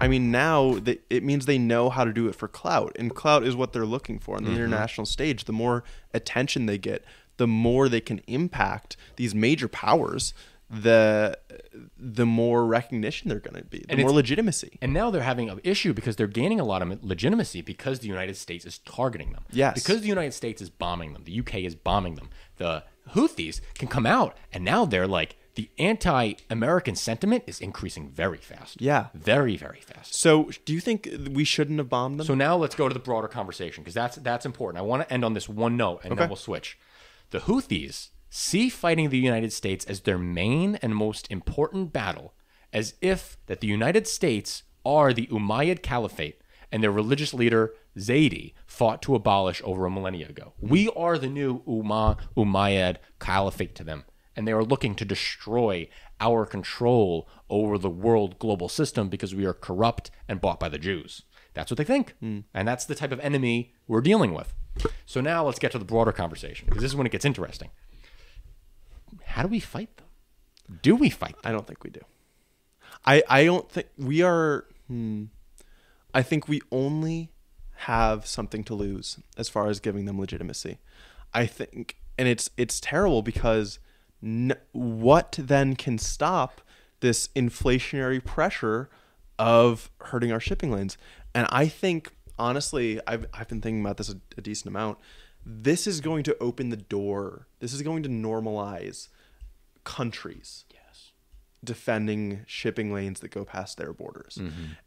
I mean, now it means they know how to do it for clout, and clout is what they're looking for on the international stage. The more attention they get, the more they can impact these major powers, the more recognition they're going to be, the more legitimacy. And now they're having an issue because they're gaining a lot of legitimacy because the United States is targeting them. Yes. Because the United States is bombing them. The UK is bombing them. The Houthis can come out, and now they're like, the anti-American sentiment is increasing very fast. Yeah. Very, very fast. So do you think we shouldn't have bombed them? So now let's go to the broader conversation, because that's important. I want to end on this one note, and then we'll switch. The Houthis see fighting the United States as their main and most important battle, as if that the United States are the Umayyad Caliphate and their religious leader, Zaidi, fought to abolish over a millennia ago. We are the new Umayyad Caliphate to them, and they are looking to destroy our control over the world global system because we are corrupt and bought by the Jews. That's what they think, and that's the type of enemy we're dealing with. So now let's get to the broader conversation, because this is when it gets interesting. How do we fight them? Do we fight them? I don't think we do. I don't think we are. I think we only have something to lose as far as giving them legitimacy. I think, and it's terrible because what then can stop this inflationary pressure of hurting our shipping lanes? And I think, honestly, I've been thinking about this a decent amount. This is going to open the door. This is going to normalize countries defending shipping lanes that go past their borders.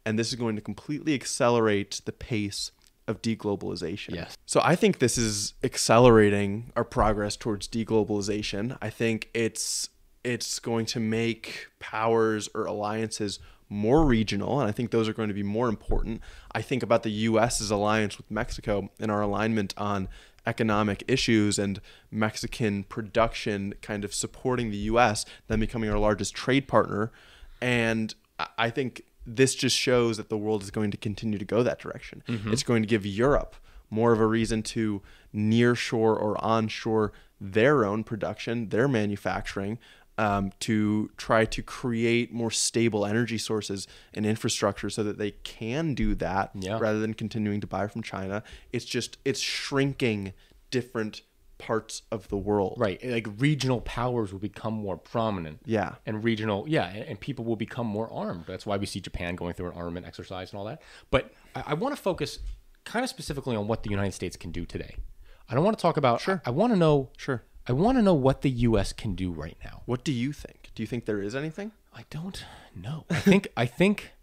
And this is going to completely accelerate the pace of deglobalization. Yes. So I think this is accelerating our progress towards deglobalization. I think it's going to make powers or alliances more regional, and I think those are going to be more important. I think about the U.S.'s alliance with Mexico and our alignment on economic issues and Mexican production kind of supporting the U.S., then becoming our largest trade partner. And I think this just shows that the world is going to continue to go that direction. It's going to give Europe more of a reason to nearshore or onshore their own production, their manufacturing, to try to create more stable energy sources and infrastructure so that they can do that rather than continuing to buy from China. It's shrinking different parts of the world. Right. Like regional powers will become more prominent. Yeah. And and people will become more armed. That's why we see Japan going through an armament exercise and all that. But I want to focus kind of specifically on what the United States can do today. I don't want to talk about, I want to know, I want to know what the U.S. can do right now. What do you think? Do you think there is anything? I don't know. I think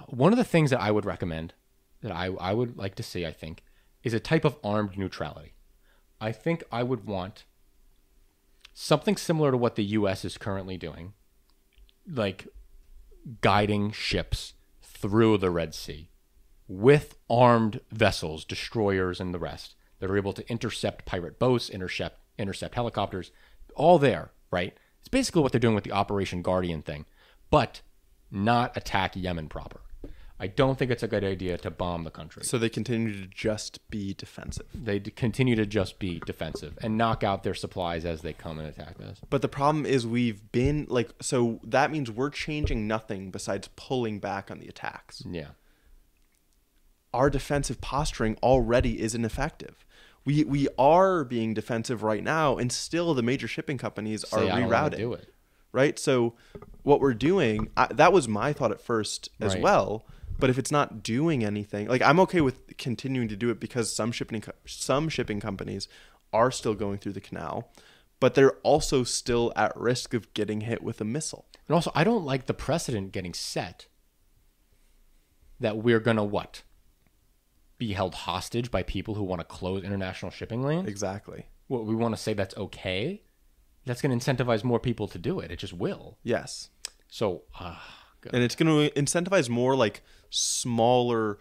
one of the things that I would recommend, that I would like to see, I think, is a type of armed neutrality. I think I would want something similar to what the U.S. is currently doing, like guiding ships through the Red Sea with armed vessels, destroyers and the rest, that are able to intercept pirate boats, intercept helicopters, all there, right? It's basically what they're doing with the Operation Guardian thing, but not attack Yemen proper. I don't think it's a good idea to bomb the country. So they continue to just be defensive. They continue to just be defensive and knock out their supplies as they come and attack us. But the problem is we've been so that means we're changing nothing besides pulling back on the attacks. Yeah. Our defensive posturing already isn't effective. We are being defensive right now, and still the major shipping companies are rerouting. I don't want to do it. Right? So what we're doing, that was my thought at first as well. But if it's not doing anything, I'm okay with continuing to do it because some shipping companies are still going through the canal, but they're also still at risk of getting hit with a missile. And also, I don't like the precedent getting set that we're going to be held hostage by people who want to close international shipping lanes. Exactly. What we want to say that's okay. That's going to incentivize more people to do it. It just will. Yes. So, and it's going to incentivize more smaller,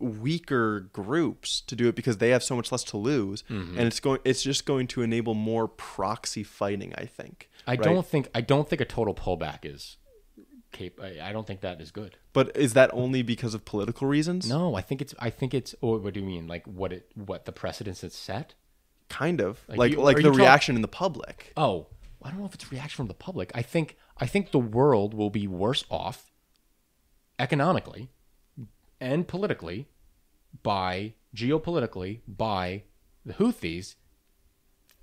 weaker groups to do it because they have so much less to lose, and it's just going to enable more proxy fighting. I think. I don't think a total pullback is. I don't think that is good. But is that only because of political reasons? No, I think it's. Or what do you mean? What the precedents it's set? Kind of the reaction in the public. Oh, I don't know if it's reaction from the public. I think the world will be worse off economically and politically geopolitically by the Houthis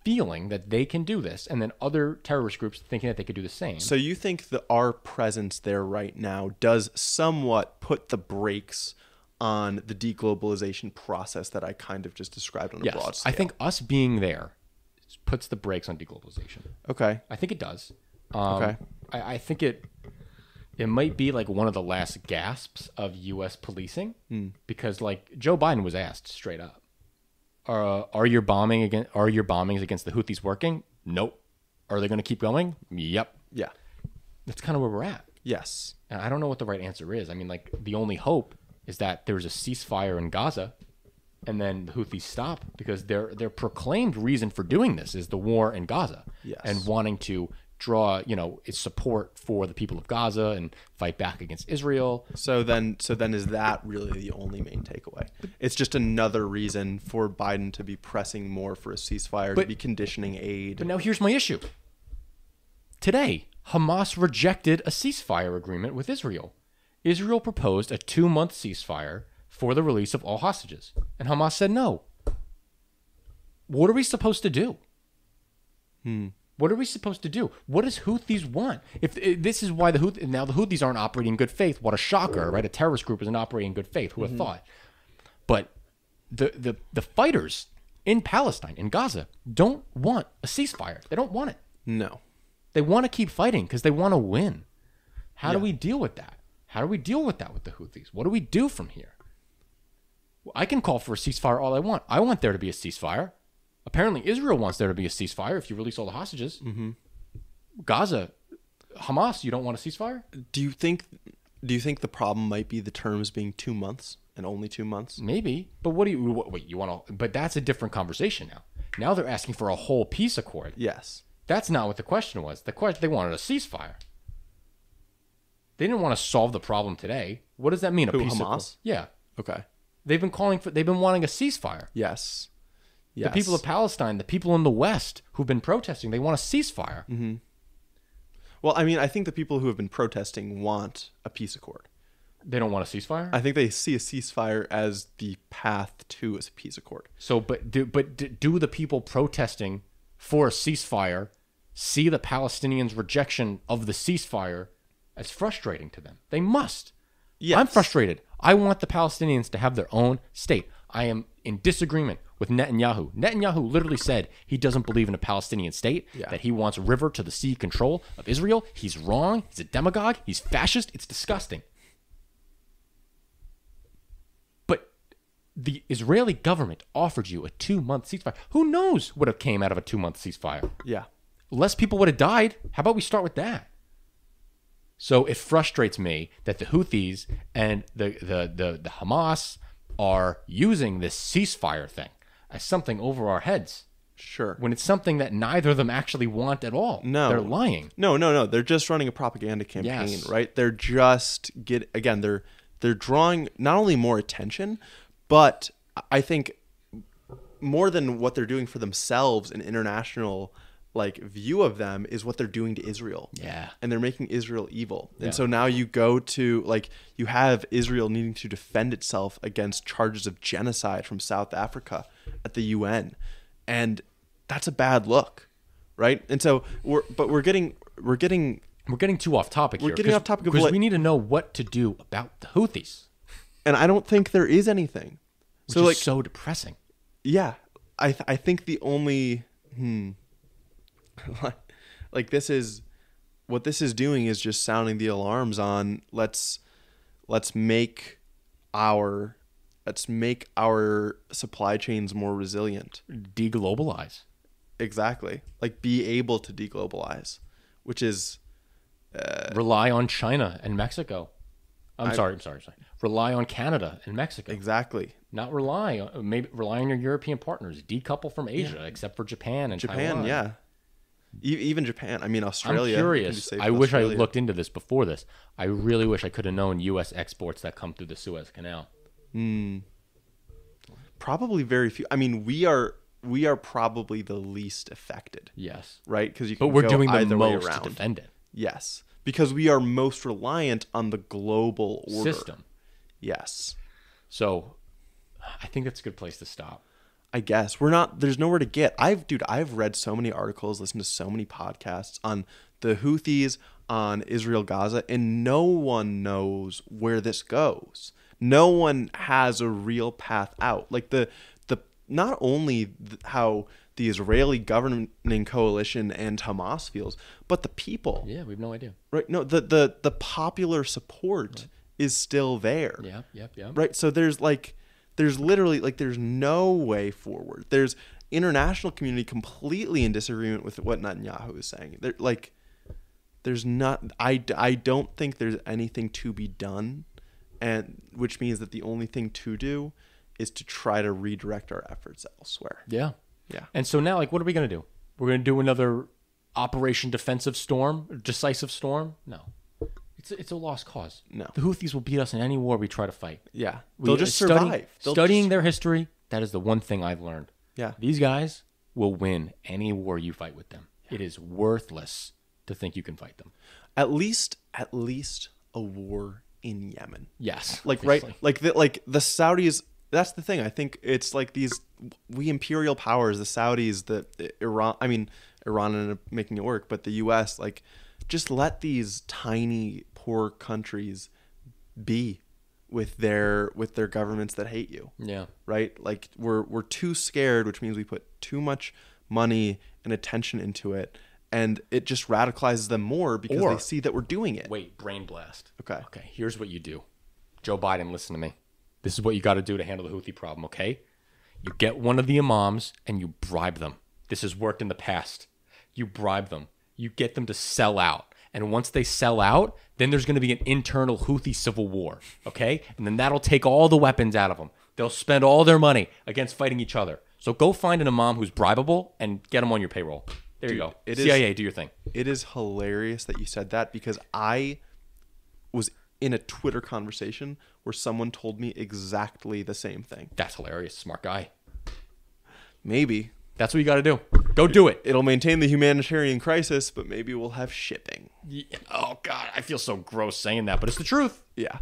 feeling that they can do this, and then other terrorist groups thinking that they could do the same. So you think that our presence there right now does somewhat put the brakes on the deglobalization process that I kind of just described on a broad scale? I think us being there puts the brakes on deglobalization. Okay. I think it does. Okay. I think it might be like one of the last gasps of U.S. policing because, like, Joe Biden was asked straight up, "Are your bombings against the Houthis working?" Nope. Are they going to keep going? Yep. Yeah. That's kind of where we're at. Yes. And I don't know what the right answer is. I mean, like, the only hope is that there's a ceasefire in Gaza, and then the Houthis stop, because their proclaimed reason for doing this is the war in Gaza. Yes. And wanting to draw, its support for the people of Gaza and fight back against Israel. So then is that really the only main takeaway? It's just another reason for Biden to be pressing more for a ceasefire, to be conditioning aid. But now here's my issue. Today, Hamas rejected a ceasefire agreement with Israel. Israel proposed a 2-month ceasefire for the release of all hostages, and Hamas said no. What are we supposed to do? What are we supposed to do? What does Houthis want? If this is why the Houthis aren't operating in good faith. What a shocker, right? A terrorist group isn't operating in good faith. Who would have thought? But the fighters in Palestine, in Gaza, don't want a ceasefire. They don't want it. No. They want to keep fighting because they want to win. How do we deal with that? How do we deal with that with the Houthis? What do we do from here? Well, I can call for a ceasefire all I want. I want there to be a ceasefire. Apparently, Israel wants there to be a ceasefire if you release all the hostages. Gaza, Hamas, you don't want a ceasefire? Do you think the problem might be the terms being 2 months and only 2 months? Maybe, but wait, you want to? But that's a different conversation now. Now they're asking for a whole peace accord. Yes. That's not what the question was. They wanted a ceasefire. They didn't want to solve the problem today. What does that mean? Hamas? Accord? Yeah. Okay. They've been wanting a ceasefire. Yes. The people of Palestine, the people in the West who've been protesting, they want a ceasefire. Mm-hmm. Well, I mean, I think the people who have been protesting want a peace accord. They don't want a ceasefire? I think they see a ceasefire as the path to a peace accord. So, but do the people protesting for a ceasefire see the Palestinians' rejection of the ceasefire as frustrating to them? They must. Yes. I'm frustrated. I want the Palestinians to have their own state. I am in disagreement with Netanyahu. Netanyahu literally said he doesn't believe in a Palestinian state, that he wants river to the sea control of Israel. He's wrong. He's a demagogue. He's fascist. It's disgusting. But the Israeli government offered you a 2-month ceasefire. Who knows what have came out of a 2-month ceasefire? Yeah. Less people would have died. How about we start with that? So it frustrates me that the Houthis and the Hamas are using this ceasefire thing as something over our heads. Sure. When it's something that neither of them actually want at all. No. They're lying. No. They're just running a propaganda campaign, right? They're just they're drawing not only more attention, but I think more than what they're doing for themselves, an international view of them is what they're doing to Israel. Yeah. And they're making Israel evil. Yeah. And so now you go to you have Israel needing to defend itself against charges of genocide from South Africa at the UN. And that's a bad look, right? And so we're getting too off topic here. We're getting off topic because we need to know what to do about the Houthis. And I don't think there is anything. Which is so depressing. Yeah. I think the only this is what this is doing is just sounding the alarms on let's make our supply chains more resilient. Deglobalize. Exactly. Be able to deglobalize, which is rely on China and Mexico. I'm sorry. Rely on Canada and Mexico. Exactly. Not rely on your European partners. Decouple from Asia, except for Japan and Taiwan. Yeah. Even Japan. I mean, Australia. I'm curious. I wish I looked into this before this. I really wish I could have known U.S. exports that come through the Suez Canal. Probably very few. I mean, we are probably the least affected. Yes. Right? Because we're doing the most to defend it. Yes. because we are most reliant on the global order. System. Yes. So I think that's a good place to stop. I guess there's nowhere to get. I've read so many articles, listened to so many podcasts on the Houthis, on Israel, Gaza, and no one knows where this goes. No one has a real path out. Like not only how the Israeli governing coalition and Hamas feels, but the people. Yeah, we have no idea. Right? No, the popular support is still there. Yeah. Right? So there's literally there's no way forward. There's international community completely in disagreement with what Netanyahu is saying. There's not. I don't think there's anything to be done, and which means that the only thing to do is to try to redirect our efforts elsewhere. Yeah. Yeah. And so now, what are we going to do? We're going to do another Operation Defensive Storm, Decisive Storm? No. It's a lost cause. No. The Houthis will beat us in any war we try to fight. Yeah. They'll just survive. Studying their history, that is the one thing I've learned. Yeah. These guys will win any war you fight with them. Yeah. It is worthless to think you can fight them. At least a war in Yemen. Yes. Obviously. Right? The Saudis. That's the thing. I think it's like we imperial powers, the Saudis, Iran ended up making it work, but the US, just let these tiny, poor countries be with their governments that hate you. Yeah. Right? We're too scared, which means we put too much money and attention into it, and it just radicalizes them more because they see that we're doing it. Wait, brain blast. Okay, here's what you do. Joe Biden, listen to me. This is what you got to do to handle the Houthi problem, okay? You get one of the imams and you bribe them. This has worked in the past. You bribe them. You get them to sell out. And once they sell out, then there's going to be an internal Houthi civil war, okay? And then that'll take all the weapons out of them. They'll spend all their money against fighting each other. So go find an imam who's bribable and get him on your payroll. There you go. CIA, do your thing. It is hilarious that you said that because I was in a Twitter conversation where someone told me exactly the same thing. That's hilarious. Smart guy. Maybe. That's what you got to do. Go do it. It'll maintain the humanitarian crisis, but maybe we'll have shipping. Yeah. Oh, God. I feel so gross saying that, but it's the truth. Yeah.